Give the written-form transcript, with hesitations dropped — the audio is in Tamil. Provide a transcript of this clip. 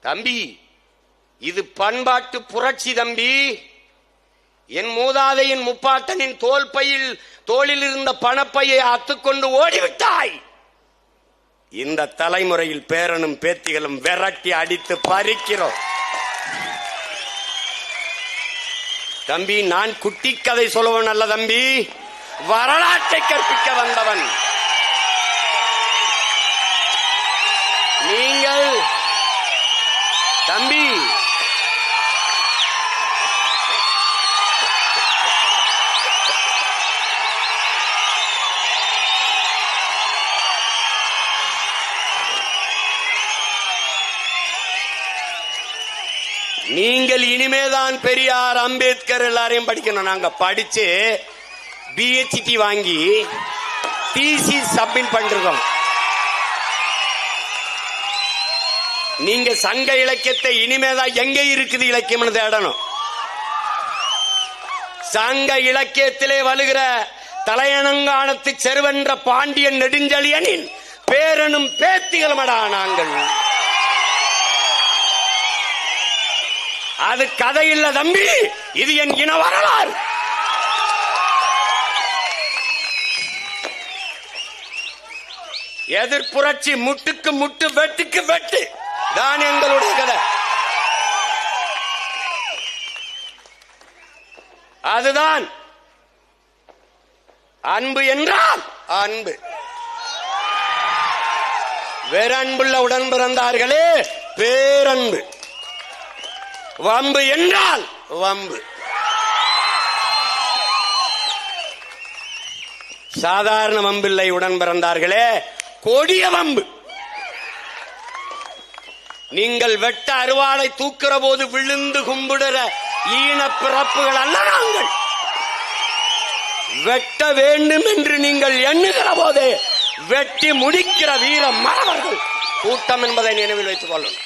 தம்பி, இது பண்பாட்டு புரட்சி தம்பி. என் மூதாதையின் முப்பாட்டனின் தோளில் இருந்த பணப்பையை அத்துக்கொண்டு ஓடிவிட்டாய். இந்த தலைமுறையில் பேரனும் பேத்திகளும் விரட்டி அடித்து பறிக்கிறோம். தம்பி, நான் குட்டி கதை சொல்லுவன் அல்ல தம்பி, வரலாற்றை கற்பிக்க வந்தவன். நீங்கள் தம்பி, நீங்கள் இனிமேதான் பெரியார், அம்பேத்கர் எல்லாரையும் படிக்கணும். நாங்க படிச்சு பிஹெச்டி வாங்கி தீசிஸ் சப்மிட் பண்றோம். நீங்க சங்க இலக்கியத்தை இனிமேதான் எங்க இருக்குது இலக்கியம்னு தேடணும். சங்க இலக்கியத்திலே வருகிற தலையணங்கானத்து செருவென்ற பாண்டியன் நெடுஞ்செழியனின் பேரனும் பேத்திகளுமடா நாங்கள். அது கதை இல்ல தம்பி, இது என் இன வரலாறு. எதிர்ப்புரட்சி, முட்டுக்கு முட்டு, வெட்டுக்கு வெட்டு தான் எங்களுடைய கதை. அதுதான் அன்பு என்றால் அன்பு. வேற அன்புள்ள உடன் பிறந்தார்களே பேரன்பு. வம்பு என்றால் வம்பு. சாதாரண வம்பில்லை, உடன் பிறந்தார்களே கொடிய வம்பு. நீங்கள் வெட்ட அருவாளை தூக்குற போது விழுந்து கும்பிடுற ஈன பிறப்புகள் அல்ல நாங்கள். வெட்ட வேண்டும் என்று நீங்கள் எண்ணுகிற போதே வெட்டி முடிக்கிற வீர மறவர்கள் கூட்டம் என்பதை நினைவில் வைத்துக் கொள்ளணும்.